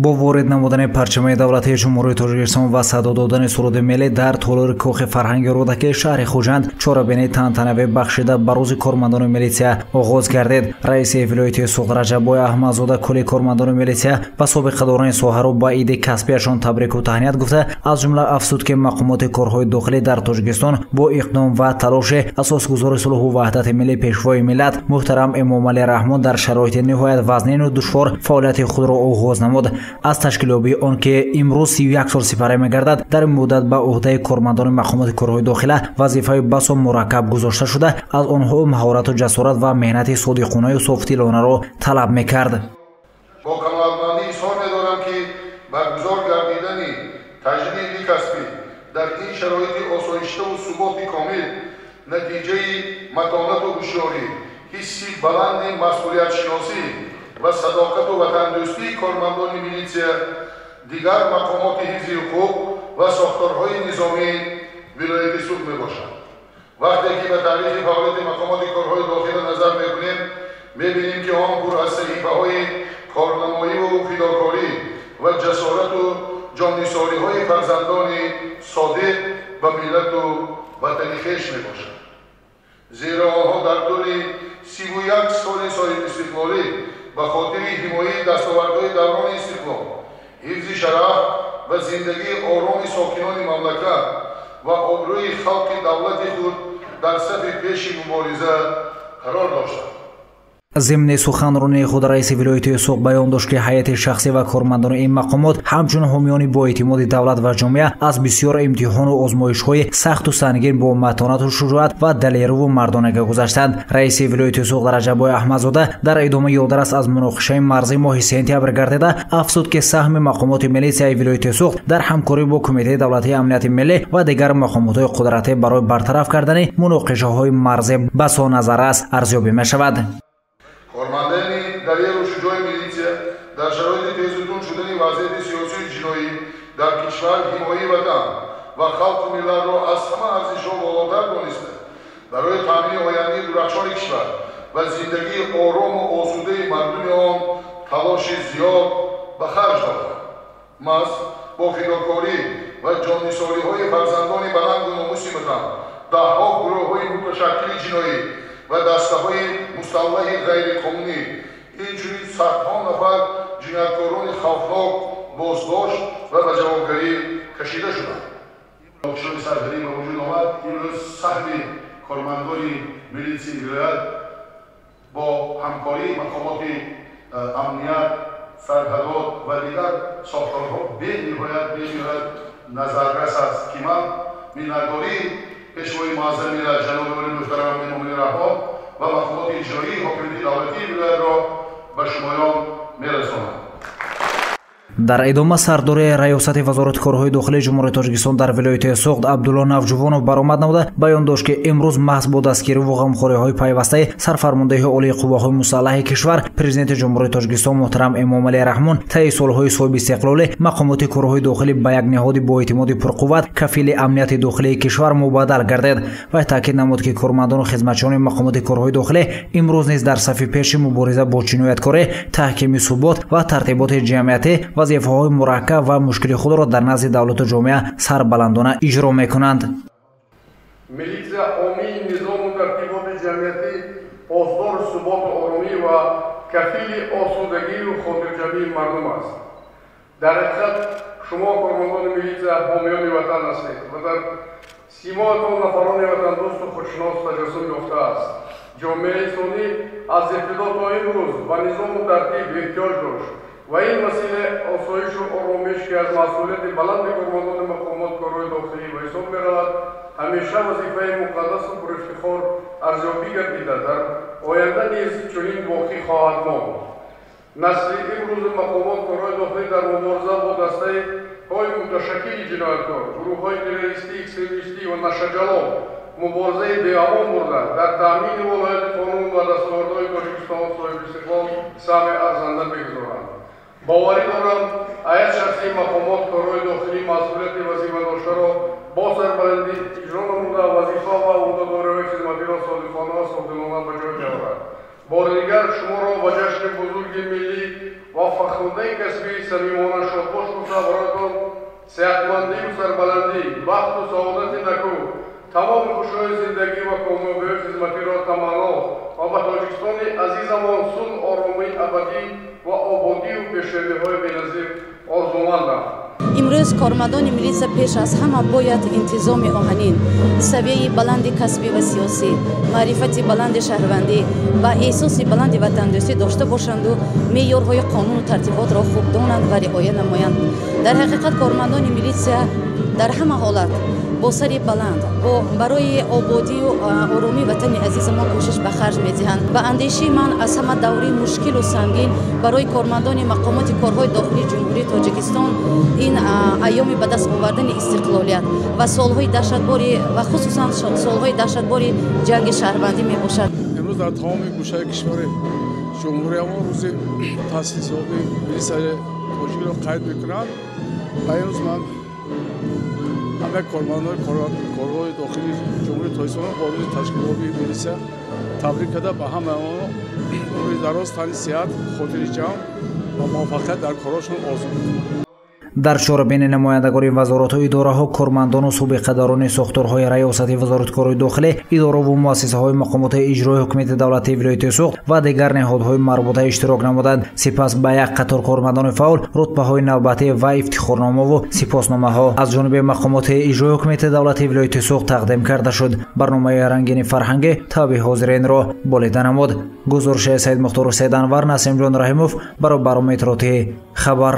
бо ворид намудани парчамаи давлатии ҷумҳурии Тоҷикистон ва садо додани суруди миллӣ дар толори кӯхи фарҳанги рӯдаки шаҳри Хуҷанд чорабинии тантанавӣ бахшида ба рӯзи кормандони милитсия оғоз гардид. Раиси вилояти Суғд Раҷаббой Аҳмадзода кулли кормандони милитсия ва собиқадорони соҳаро ба иди касбияшон табрику таҳният гуфта, аз ҷумла афзуд ки мақомоти корҳои дохилӣ дар Тоҷикистон бо иқдом ва талоши асосгузори сулҳу ваҳдати миллӣ пешвои миллат муҳтарам Эмомалӣ Раҳмон дар шароити ниҳоят вазнину душвор фаъолияти худро оғоз намуд. аз ташкилёбии он ки имрӯз 31 сол сипара мегардад, дар ин муддат ба уҳдаи кормандони мақомоти корҳои дохила вазифаи басо мураккаб гузошта шуда, аз онҳо маҳорату ҷасорат ва меҳнати содиқонаю софдилонаро талаб мекард. бо камолмандӣ изҳор медорам ки баргузор гардидани таҷриби касбӣ дар ин шароити осоиштаву суботи комил натиҷаи матонату ҳушёрӣ, ҳисси баланди масъулиятшиносӣ ва садоқату ватандӯстии кормандони милитсия, дигар мақомоти ҳифзи ҳуқуқ ва сохторҳои низомии вилояти Суғд мебошад. вақте ки ба таърихи фаъолияти мақомоти корҳои дохила назар мекунем, мебинем ки он пур аз саҳифаҳои корнамоиву фидокорӣ ва ҷасорату ҷоннисориҳои фарзандони содиқ ба миллату ватани хеш мебошад. зеро онҳо дар тӯли 31 соли соҳиби истиқлолӣ ба хотири ҳимояи дастовардҳои даврони истиқлол, ҳифзи шараф ва зиндагии ороми сокинони мамлакат ва обрӯи халқи давлати худ дар сафи пеши мубориза қарор доштанд. ضمن سخنرانی خود رئیس ولایت سوق بیان داشت که هیئت شخصی و کارمندان این مقامات همچون حامیان با اعتماد دولت و جامعه از بسیار امتحان و آزمایش‌های سخت و سنگین با متانت و شجاعت و دلیرو و مردانگی گذشتند. رئیس ولایت سوق رجب‌بای احمدزاده در ادامه یادداشت از مناقشه مرزی ماه سپتامبر گردیده افزود که سهم مقامات ملیسیای ولایت سوق در همکاری با کمیته دولتی امنیت ملی و دیگر مقامات قدرتی برای برطرف کردن مناقشه‌های مرزی بسا نظر است ارزیابی می‌شود. کارمندان دلیرو شجاع ملیسیا در شرایط تیزتون شدن وضعیت سیاسی جنایی در کشور حمایت وطن و خلق ملت را از همه ارزش‌ها بالاتر دانسته برای تامین آینده درخشان کشور و زندگی آرام و آسوده مردم آن تلاش زیاد به خرج دادند. مس با فداکاری و جان‌نثاری‌های فرزندان بلند و ناموسی وطن ده‌ها گروه‌های متشکل جنایی و دسته‌های مسلح غیرقانونی اینچنین صدها نفر جنایتکاران خوفناک بازداشت و به جوابگری کشیده شدند. نقشه سرحدی به وجود آمد. امروز سهم کارمندان ملیسیای ولایت با همکاری مقامات امنیت، سرحدات و دیگر ساختارها به نهایت نظررس است که من می‌نگاری پیشوای معظم ملت جناب ولی محترم امامالله رحمان و مقامات اجرایی حاکمیت دولتی ولایت را به شمایان می‌رسانم. در ادامه سردار ریاست وزارت کارهای داخلی جمهوری تاجیکستان در ولایت سوغد عبدالله نوجوانов برآمد نموده بیان داشت که امروز محض با دستگیری و غمخوری‌های پیوسته سرفرمانده عالی قواهای مسلح کشور پرزیدنت جمهوری تاجیکستان محترم امامعلی رحمان طی سالهای صاحب استقلال مقامات کارهای داخلی به یک نهاد با اعتماد پرقوت کفیل امنیت داخلی کشور مبادل گردید و تاکید نمود که کارمندان و خدمتچیان مقامات کارهای داخلی امروز نیز در صف پیش مبارزه با جنایتکاری تحکیم ثبات و ترتیبات جمعیتی وظیفه‌های مرکب و مشکل خود را در نزد دولت و جامعه سربلندانه اجرا می‌کنند. ملیسیا عامی نظام و ترتیبات جمعیتی پاسدار ثبات و آرامی و کفیل آسودگی و خاطرجمعی مردم است. در حقیقت شما کارمندان ملیسیا حامیان وطن هستید و در سیمایتان نفران وطن دوست و خودشناس تجسم یافته است. جامعه انسانی از ابتدا تا امروز و نظام و ترتیب احتیاج داشت و این مسئله آسایش و آرامش که از مسئولیت بلند کارمندان مقامات کارهای داخلی به حساب می‌رود همیشه وظیفه مقدس و پرافتخار ارزیابی گردیده در آینده نیز چنین باقی خواهد ماند. نسل امروز مقامات کارهای داخلی در مبارزه با دسته‌های متشکل جنایتکار، گروه‌های تروریستی، اکستریمیستی و نشه‌جلال مبارزه بی‌امان برده در تامین ولایت قانون و دستاوردهای تاجیکستان صاحب استقلال سهم ارزنده می‌گذارند. باوری دارم هیئت شخصی مقامات کارهای داخلی مسئولیت وظیفه داشته را با سربلندی اجرا نموده وظیفه و عهدهداری‌های خدمتی را صادقانه و صادقانه به جای بیاورد. بار دیگر شما را به جشن بزرگ ملی و فخردهی کسبی صمیمانه شادباش گفته برایتان صحتمندی و سربلندی بخت و سعادت نکو تمام خوشهای زندگی و کامیابی خدمتی را تمنا و به تاجیکستان عزیزمان صلح آرامی ابدی و آبادی و پیشروی‌های بینظیر آرزومندم. امروز کارمندان میلیسیا پیش از همه باید انتظام آهنین، سویه بلند کسبی و سیاسی، معرفت بلند شهروندی و احساس بلند وطندوستی داشته باشند و معیارهای قانون و ترتیبات را خوب دانند و رعایت نمایند. در حقیقت کارمندان میلیسیا در همه حالت با سری بلند برای آبادی و آرامی وطن عزیز ما کوشش به خرج می‌دهند. به اندیشه من از همه دوره مشکل و سنگین برای کارمندان مقامات کارهای داخلی جمهوری تاجیکستان این ایامی به دست آوردن استقلالیت و سالهای دهشتباری و خصوصا سالهای دهشتباری جنگ شهروندی میباشد. امروز در تمام گوشه‌های کشور جمهوری ما روز تأسیس میلیسیا تاجیک را قید می‌کنند و امروز من همه کارمندان کارهای داخلی جمهوری تاجیکستان با روز تشکیل میلیسیا تبریک کرده به همه روز دراز تن صحت خاطر جمع و موفقیت در کارشون آرزو می‌کنم. дар чорабини намояндагони вазорату идораҳо кормандону субиқадарони сохторҳои раёсати вазораткории дохилӣ идораву муассисаҳои мақомоти иҷрои ҳукумати давлатии вилояти суғд ва дигар неҳодҳои марбута иштирок намуданд. Сипас ба як қатор кормандони фаъол рутбаҳои навбатӣ ва ифтихорномаву сипосномаҳо аз ҷониби мақомоти иҷрои ҳукумати давлатии вилояти суғд тақдим карда шуд. барномаи рангини фарҳангӣ таби ҳозиринро болида намуд. гузориши Саид Мухтор Ҳусейн Анвар, Насимҷон Раҳимов барои барометроти хабар.